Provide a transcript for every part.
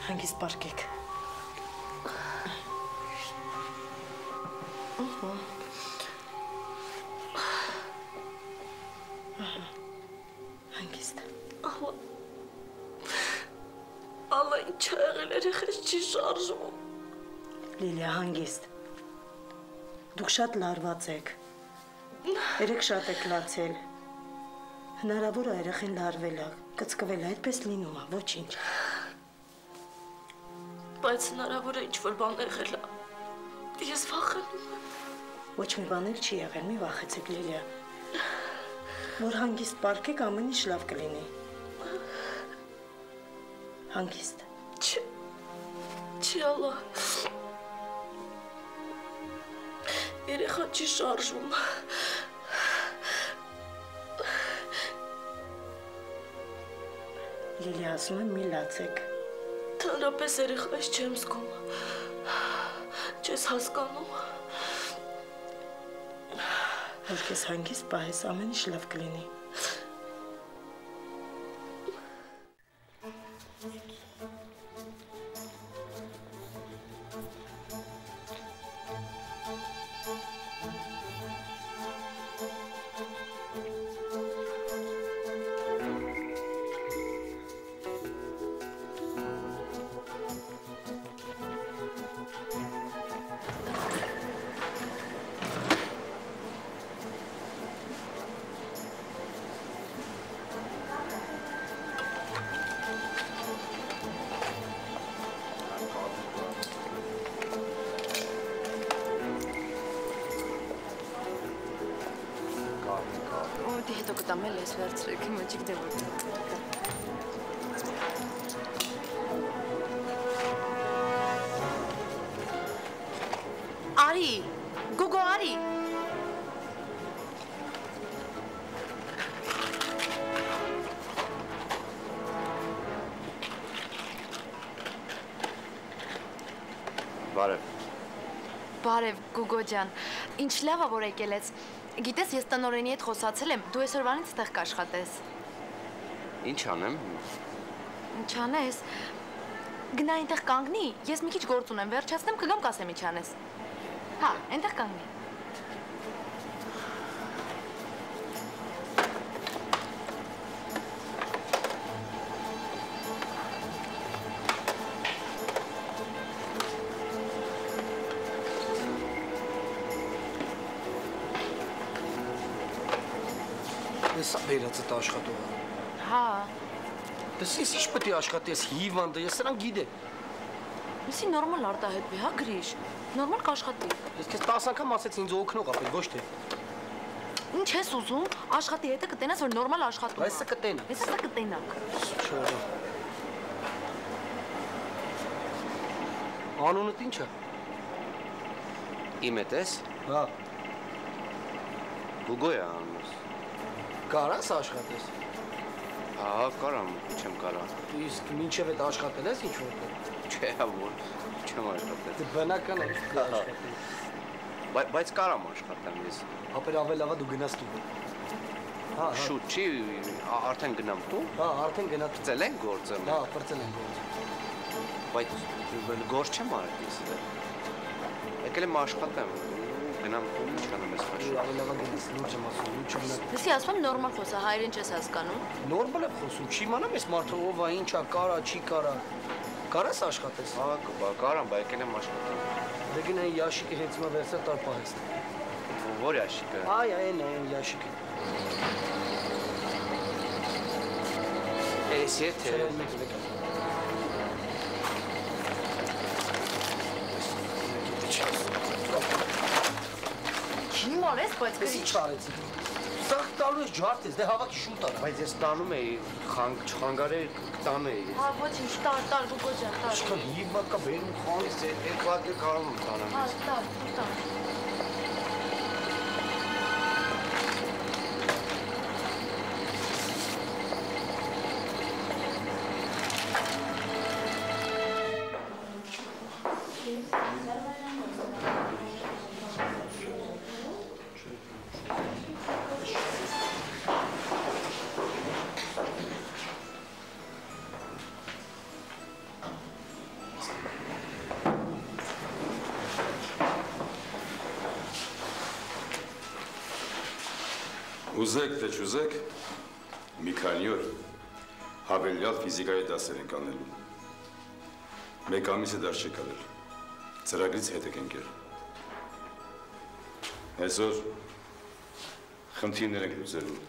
Հանգիստ պարկեք։ Հանգիստ։ Ալլա ինչ ա եղել երեխես չի շարժվում։ Լիլիա, հանգիստ։ Դուք շատ լարված եք։ Երեք շատ եք լացել։ Հնարավոր է երեխեն լարվել է, կծկվել է, այդպես լինում է, ոչինչ։ Բայց հնարավոր է ինչ-որ բան եղել է։ Ես վախենում եմ։ Ոչ մի բան էլ չի եղել, մի վախեցեք, Լիլիա։ Որ հանգիստ պարկեք, ամեն ինչ լավ կլինի։ Հանգիստ։ Չի ալա։ Երեխան չի շարժվում։ Լիլիա, ասում եմ մի լացեք։ Թանրապես երեխայս չեմ զգում։ Չես հասկանում։ Որ քեզ հանգիստ պահես, ամեն ինչ լավ կլինի։ Տամել ես վերցրեք, իմ ոչիկ դևորդ։ Արի, գոգո արի։ Բարև։ Բարև, գոգո ջան, ինչ լավ է, որ եկել ես։ Գիտես, ես տնօրենի հետ խոսացել եմ, դու այսօրվանից ստեղ կաշխատես։ Ինչ անեմ։ Ինչ անես։ Գնա այնտեղ կանգնի, ես մի քիչ գործ ունեմ, վերջացնեմ, կգամ կասեմ ինչ անես։ Հա, այնտեղ կանգնի։ Սա բերացդ աշխատող է։ Հա։ Դες ես ինչ պետք է աշխատի, ես հիվանդ եմ, ես սրան գիտեմ։ Միսի նորմալ արտահայտվի, հա Գրիշ։ Նորմալ կաշխատի։ Ես քեզ 10 անգամ ասեցի ինձ օգնող ապել, ոչ թե։ Ինչ ես ուզում, աշխատի հետը կտենաս, որ նորմալ աշխատում է։ Այս սա կտենա։ Ես սա կտենակ։ Չորը։ Անունդ ինչ է։ Իմ հետ ես։ Հա։ Գուգո է անունս։ Կարաս աշխատես։ Հա, կարամ, չեմ կարա։ Իսկ մինչև այդ աշխատել ես ինչ որտեղ։ Չէ, որ չեմ աշխատել։ Դե բնական է աշխատել։ Բայց կարամ աշխատեմ ես։ Ապեր ավել լավա դու գնաս տուն։ Հա, շուտ չի, արդեն գնամ տուն։ Հա, արդեն գնա Պրծել են գործը։ Հա, պրծել են գործը։ Բայց գործ չեմ արել ես։ Եկել եմ աշխատեմ։ Գնամ տուն, ինչ անեմ ես խաշ։ Ավել լավա գնաս, լուրջ եմ ասում, լուրջ եմ նա։ Լսի, ասում եմ նորմալ խոսա, հայերեն չես հասկանում։ Նորմալ եմ խոսում, չի իմանամ ես մարդը ով է, ինչ է, կարա, չի կարա։ Կարաս աշխատես։ Հա, կարամ, բայց եկել եմ աշխատեմ։ Դե գնա ящики հենց մա վերցա տար պահես։ Որ ящիկը։ Այ, այն ящики։ Էս եթե։ Հիմար ես, բայց Ես ինչ արեցի։ Սա տալու ես ջարդ ես, դե հավաքի շուտ արա։ Բայց ես տանում էի, չխանգարեր տանում էի։ Հա, ոչինչ, տար, գոգո ջան, տար։ Ինչքան հիվատ կա բերում խան։ Ես երկու հատ կարող եմ տանեմ։ Հա, տար։ Ուզեք թե չուզեք, մի քանի օր հավելյալ ֆիզիկայի դասեր ենք անելու։ Մեկ ամիսը դեռ չեք արել, ծրագրից հետ եք ընկել։ Այսօր խնդիրներ ենք լուծելու։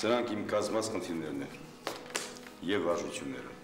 Սրանք իմ կազմած խնդիրներն են և վարժությունները։